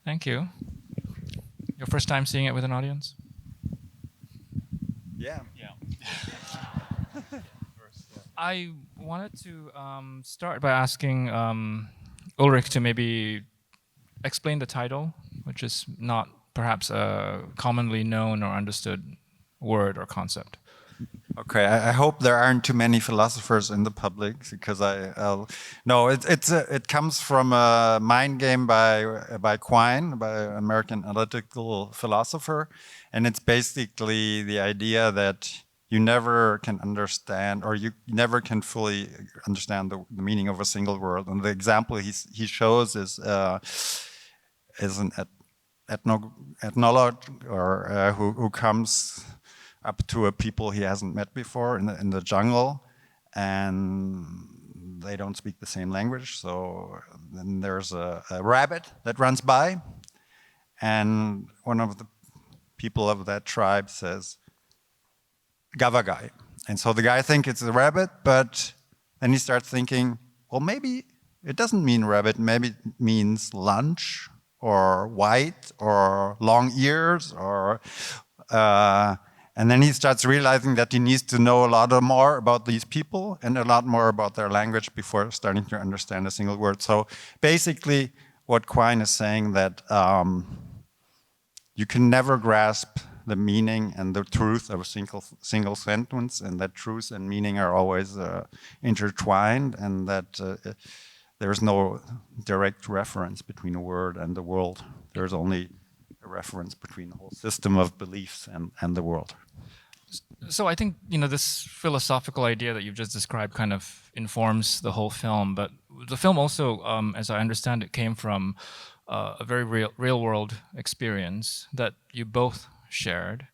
Thank you. Your first time seeing it with an audience? Yeah. I wanted to start by asking Ulrich to maybe explain the title, which is not perhaps a commonly known or understood word or concept. Okay, I hope there aren't too many philosophers in the public, because it comes from a mind game by Quine, by an American analytical philosopher, and it's basically the idea that you never can understand, or you never can fully understand the meaning of a single word. And the example he shows is an ethnologue, or who comes up to a people he hasn't met before in the jungle, and they don't speak the same language. So then there's a rabbit that runs by, and one of the people of that tribe says, Gavagai. And so the guy thinks it's a rabbit, but then he starts thinking, well, maybe it doesn't mean rabbit, maybe it means lunch, or white, or long ears, or and then he starts realizing that he needs to know a lot more about these people and a lot more about their language before starting to understand a single word. So basically what Quine is saying, that you can never grasp the meaning and the truth of a single sentence, and that truth and meaning are always intertwined, and that there's no direct reference between a word and the world. There's only a reference between the whole system of beliefs and the world. So I think, this philosophical idea that you've just described kind of informs the whole film, but the film also, as I understand it, came from a very real world experience that you both shared.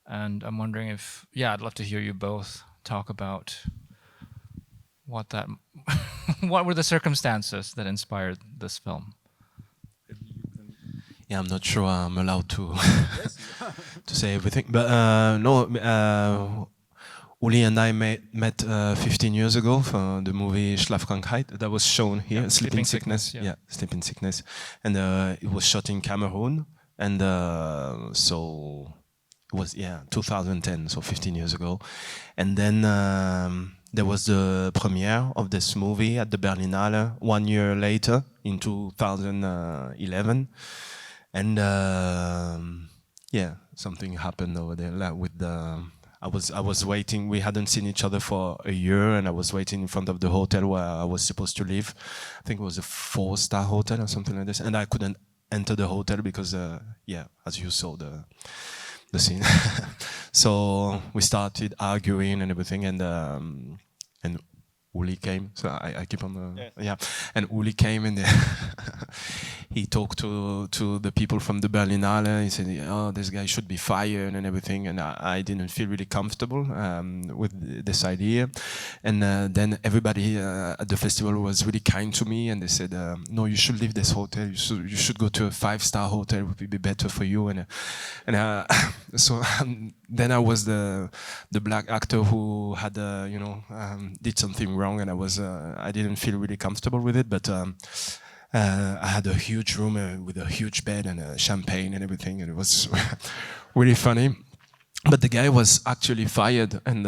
And I'm wondering if, I'd love to hear you both talk about what were the circumstances that inspired this film? Yeah, I'm not sure I'm allowed to to say everything, but Uli and I met 15 years ago for the movie Schlafkrankheit that was shown here, Sleeping Sickness. Yeah, Sleeping Sickness, and it was shot in Cameroon, and so it was 2010, so 15 years ago, and then there was the premiere of this movie at the Berlinale 1 year later in 2011. And something happened over there. Like with I was waiting. We hadn't seen each other for a year, and I was waiting in front of the hotel where I was supposed to live. I think it was a 4-star hotel or something like this, and I couldn't enter the hotel because, as you saw the scene. So we started arguing and everything, and Uli came, so I keep on and Uli came, and he talked to the people from the Berlinale. He said, "Oh, this guy should be fired and everything," and I didn't feel really comfortable with this idea. And then everybody at the festival was really kind to me, and they said, "No, you should leave this hotel. You should go to a 5-star hotel. It would be better for you." And so then I was the black actor who had did something wrong, and I didn't feel really comfortable with it, but I had a huge room with a huge bed and champagne and everything, and it was really funny. But the guy was actually fired, and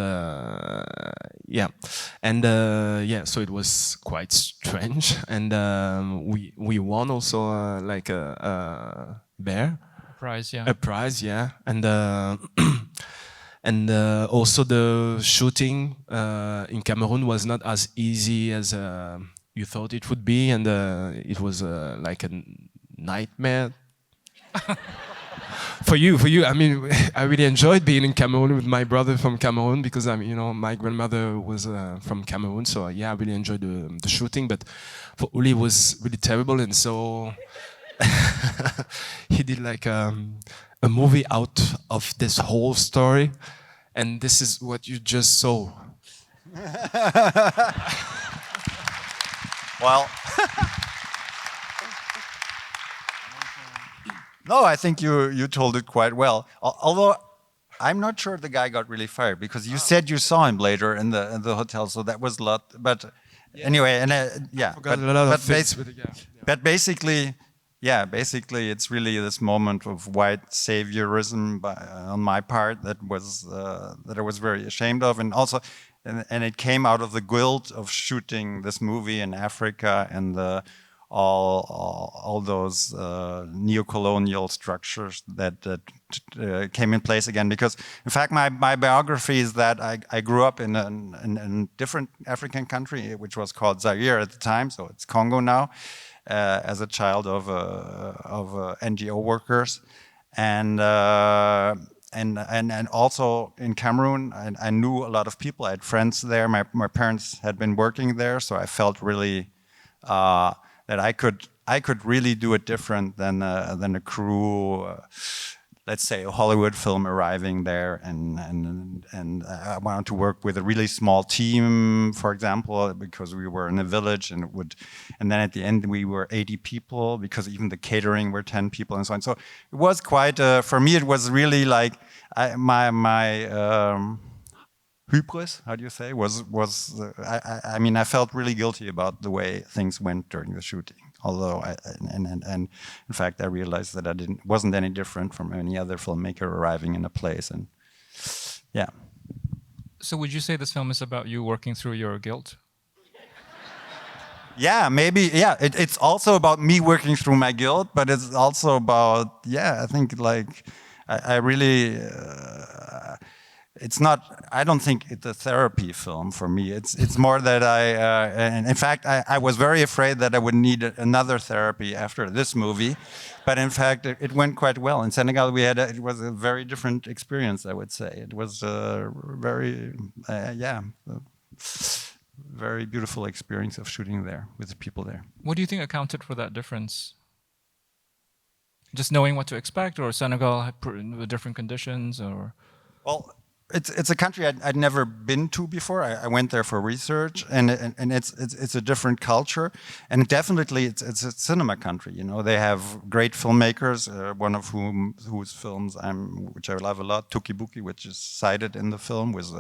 so it was quite strange. And we won also like a bear. A prize, yeah. And and also the shooting in Cameroon was not as easy as you thought it would be, and it was like a nightmare. For you, I mean, I really enjoyed being in Cameroon with my brother from Cameroon, because my grandmother was from Cameroon, so I really enjoyed the shooting. But for Uli, it was really terrible, and so he did like a movie out of this whole story, and this is what you just saw. Well, no, I think you told it quite well. Although I'm not sure the guy got really fired, because you said you saw him later in the hotel, so that was a lot. But anyway, and I forgot a lot of things with the guy. But basically, yeah, basically, it's really this moment of white saviorism on my part that I was very ashamed of, and also, and it came out of the guilt of shooting this movie in Africa and all those neo-colonial structures that came in place again. Because, in fact, my biography is that I grew up in a different African country, which was called Zaire at the time, so it's Congo now. As a child of NGO workers, and also in Cameroon, I knew a lot of people. I had friends there. My parents had been working there, so I felt really that I could really do it different than a crew. Let's say a Hollywood film arriving there, and I wanted to work with a really small team, for example, because we were in a village, and then at the end we were 80 people, because even the catering were 10 people and so on. So it was quite for me. It was really like my hubris. How do you say? I mean, I felt really guilty about the way things went during the shooting. Although, and in fact, I realized that I wasn't any different from any other filmmaker arriving in a place, and yeah. So, would you say this film is about you working through your guilt? Yeah, maybe. Yeah, it's also about me working through my guilt, but it's also about, yeah, I think like I really. It's not. I don't think it's a therapy film for me. It's more that and in fact, I was very afraid that I would need another therapy after this movie, but in fact, it went quite well. In Senegal, it was a very different experience. I would say it was a very, very beautiful experience of shooting there with the people there. What do you think accounted for that difference? Just knowing what to expect, or Senegal had different conditions, or? Well, it's a country I'd never been to before. I went there for research, and it's a different culture, and definitely it's a cinema country. You know, they have great filmmakers. One of whose films which I love a lot, Tukibuki, which is cited in the film with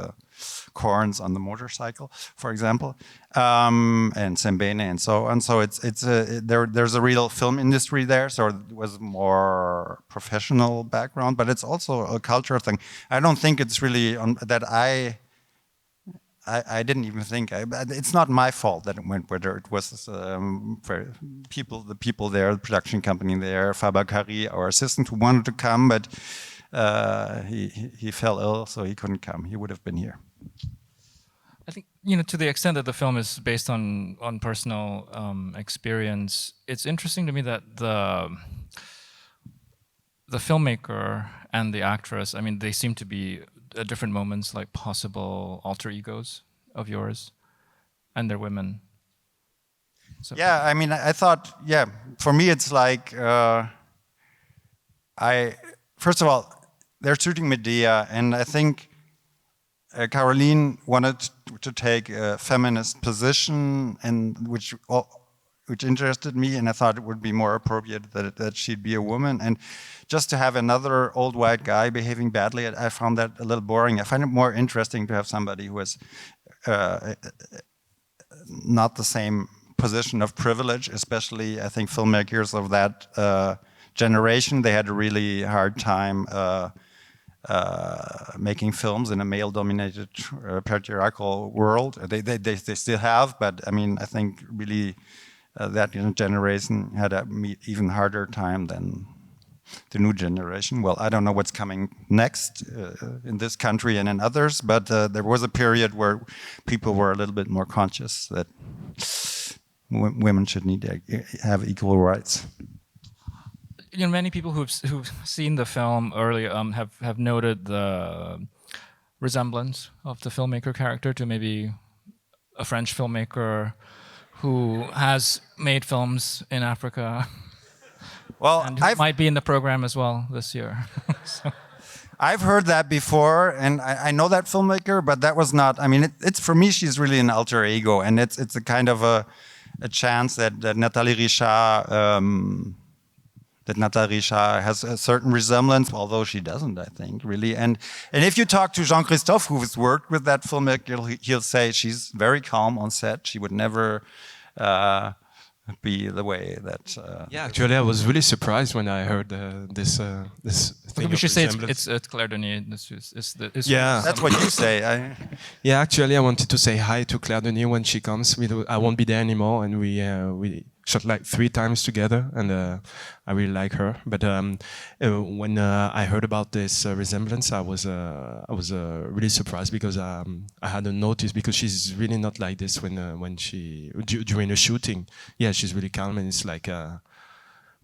corns on the motorcycle, for example, and Sembene and so on. So there's a real film industry there. So it was more professional background, but it's also a cultural thing. I don't think it's really that I didn't even think. It's not my fault that it went where it was for the people there, the production company there, Fabakari, our assistant, who wanted to come, but he fell ill, so he couldn't come. He would have been here. I think, to the extent that the film is based on personal experience, it's interesting to me that the filmmaker and the actress, I mean, they seem to be at different moments like possible alter egos of yours, and they're women. So. Yeah, I mean, I thought, for me it's like, first of all, they're shooting Medea, and I think Caroline wanted to take a feminist position, and which interested me, and I thought it would be more appropriate that she'd be a woman. And just to have another old white guy behaving badly, I found that a little boring. I find it more interesting to have somebody who has not the same position of privilege, especially I think filmmakers of that generation. They had a really hard time making films in a male-dominated patriarchal world. They still have, but I mean, I think really that generation had an even harder time than the new generation. Well, I don't know what's coming next in this country and in others, but there was a period where people were a little bit more conscious that women should need to have equal rights. Many people who've seen the film earlier have noted the resemblance of the filmmaker character to maybe a French filmmaker who has made films in Africa. Well, and who might be in the program as well this year. So. I've heard that before, and I know that filmmaker, but that was not. I mean, it's for me, she's really an alter ego, and it's a kind of a chance that Nathalie Richard. That Nathalie Richard has a certain resemblance, although she doesn't, I think, really. And if you talk to Jean-Christophe, who's worked with that filmmaker, he'll say she's very calm on set. She would never be the way that. Yeah, actually, I was really surprised when I heard this thing. We should say resemblance. it's Claire Denis. Yeah. That's what you say. Yeah, actually, I wanted to say hi to Claire Denis when she comes. I won't be there anymore, and we shot like 3 times together, and I really like her. But when I heard about this resemblance, I was really surprised because I hadn't noticed, because she's really not like this when she during a shooting. Yeah, she's really calm, and it's like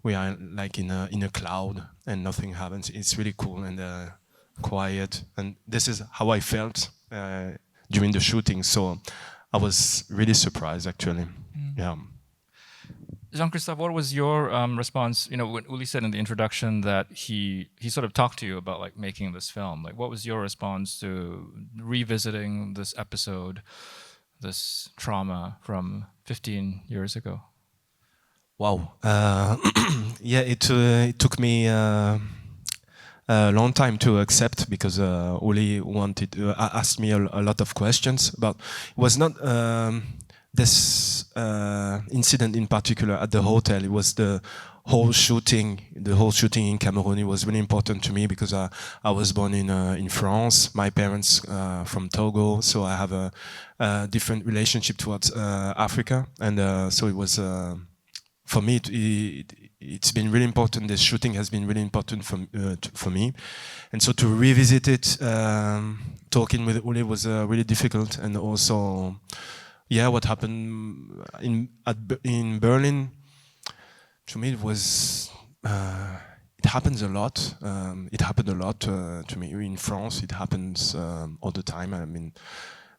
we are like in a cloud and nothing happens. It's really cool and quiet, and this is how I felt during the shooting. So I was really surprised, actually. Yeah. Jean-Christophe, what was your response? You know, when Uli said in the introduction that he sort of talked to you about like making this film. Like, what was your response to revisiting this episode, this trauma from 15 years ago? Wow. Yeah, it took me a long time to accept, because Uli asked me a lot of questions, but it was not this incident in particular at the hotel. It was the whole shooting. The whole shooting in Cameroon. It was really important to me because I was born in France. My parents from Togo, so I have a different relationship towards Africa, and so it was for me. It's been really important. This shooting has been really important for me, and so to revisit it, talking with Uli was really difficult, and also. Yeah, what happened in Berlin, to me it was, it happens a lot. It happened a lot to me. In France, it happens all the time. I mean,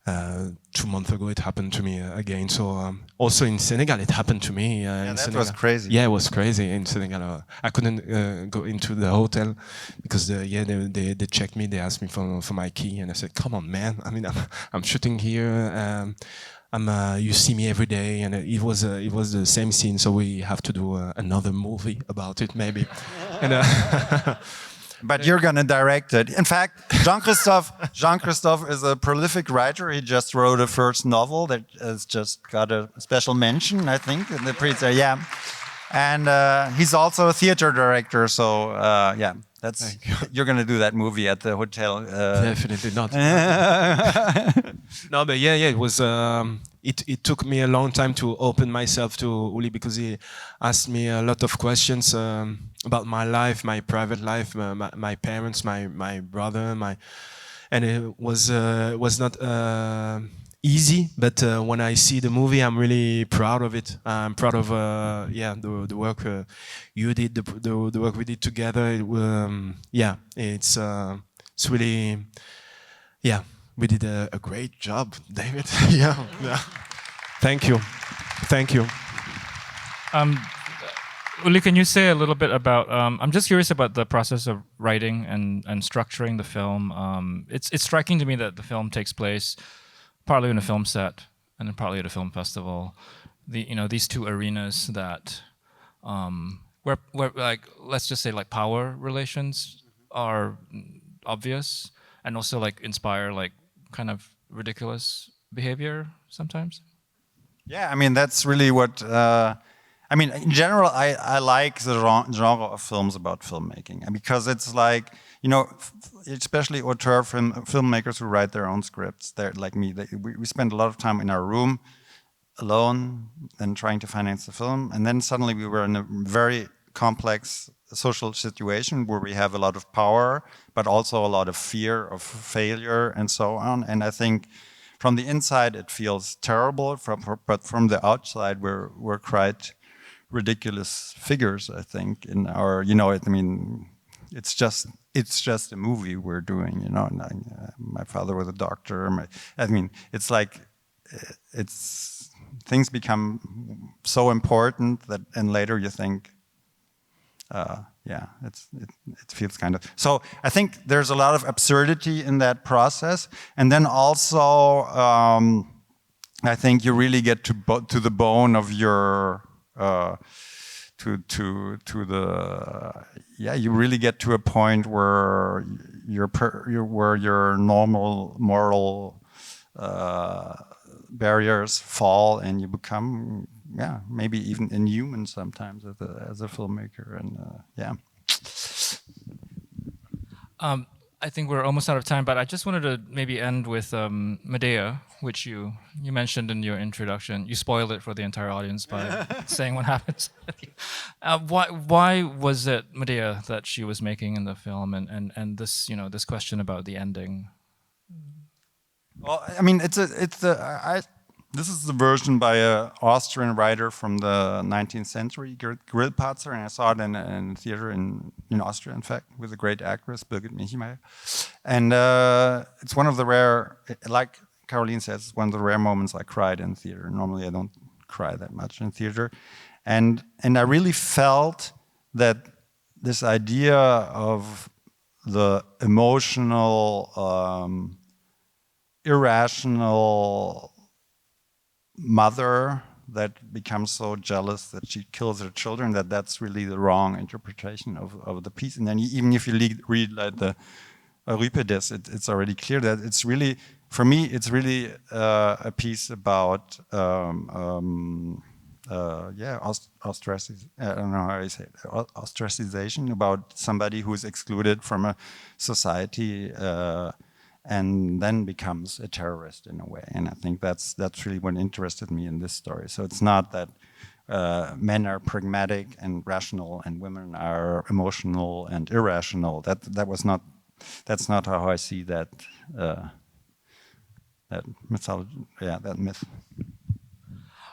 2 months ago it happened to me again. So also in Senegal it happened to me. That was crazy. Yeah, it was crazy in Senegal. I couldn't go into the hotel because they checked me. They asked me for my key, and I said, "Come on, man! I mean, I'm shooting here. You see me every day," and it was the same scene. So we have to do another movie about it, maybe. And, but you're gonna direct it. In fact, Jean-Christophe is a prolific writer. He just wrote a first novel that has just got a special mention, I think, in the pre-sale. Yeah, and he's also a theater director. So yeah. You're gonna do that movie at the hotel. Definitely not. No, but yeah, it was. It took me a long time to open myself to Uli, because he asked me a lot of questions about my life, my private life, my parents, my brother, and it was not easy. But when I see the movie, I'm really proud of it. I'm proud of the work you did, the work we did together. It's really we did a great job, David. yeah. Thank you. Uli, can you say a little bit about? I'm just curious about the process of writing and structuring the film. It's striking to me that the film takes place partly in a film set and then partly at a film festival. These two arenas that where like, let's just say, like, power relations are obvious, and also like inspire like kind of ridiculous behavior sometimes. Yeah, I mean, that's really what. I mean, in general, I like the genre of films about filmmaking, and because it's like, especially auteur filmmakers who write their own scripts. They're like me. We spend a lot of time in our room, alone, and trying to finance the film, and then suddenly we were in a very complex social situation where we have a lot of power, but also a lot of fear of failure and so on. And I think from the inside it feels terrible, but from the outside we're quite ridiculous figures, I think, in our, I mean, it's just a movie we're doing, And my father was a doctor. I mean, it's like, things become so important that, and later you think, it feels kind of. So I think there's a lot of absurdity in that process, and then also I think you really get to the bone of your you really get to a point where your normal moral barriers fall, and you become yeah, maybe even inhuman sometimes as a filmmaker, and yeah. I think we're almost out of time, but I just wanted to maybe end with Medea, which you mentioned in your introduction. You spoiled it for the entire audience by saying what happens. Why was it Medea that she was making in the film, and this this question about the ending? Well, I mean, this is the version by an Austrian writer from the 19th century, Grillparzer, and I saw it in theater in Austria, in fact, with a great actress, Birgit Michimeyer. And it's one of the rare, like Caroline says, it's one of the rare moments I cried in theater. Normally I don't cry that much in theater. And I really felt that this idea of the emotional, irrational mother that becomes so jealous that she kills her children, that's really the wrong interpretation of the piece. And then even if you read like the Euripides, it's already clear that it's really, for me, it's really a piece about I don't know how you say it, ostracization, about somebody who is excluded from a society and then becomes a terrorist in a way. And I think that's really what interested me in this story. So it's not that men are pragmatic and rational and women are emotional and irrational. That's not how I see that mythology, that myth.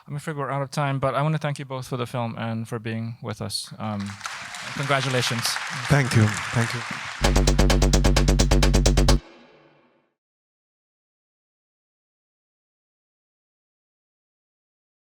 I'm afraid we're out of time, but I want to thank you both for the film and for being with us. Congratulations. Thank you. Thank you.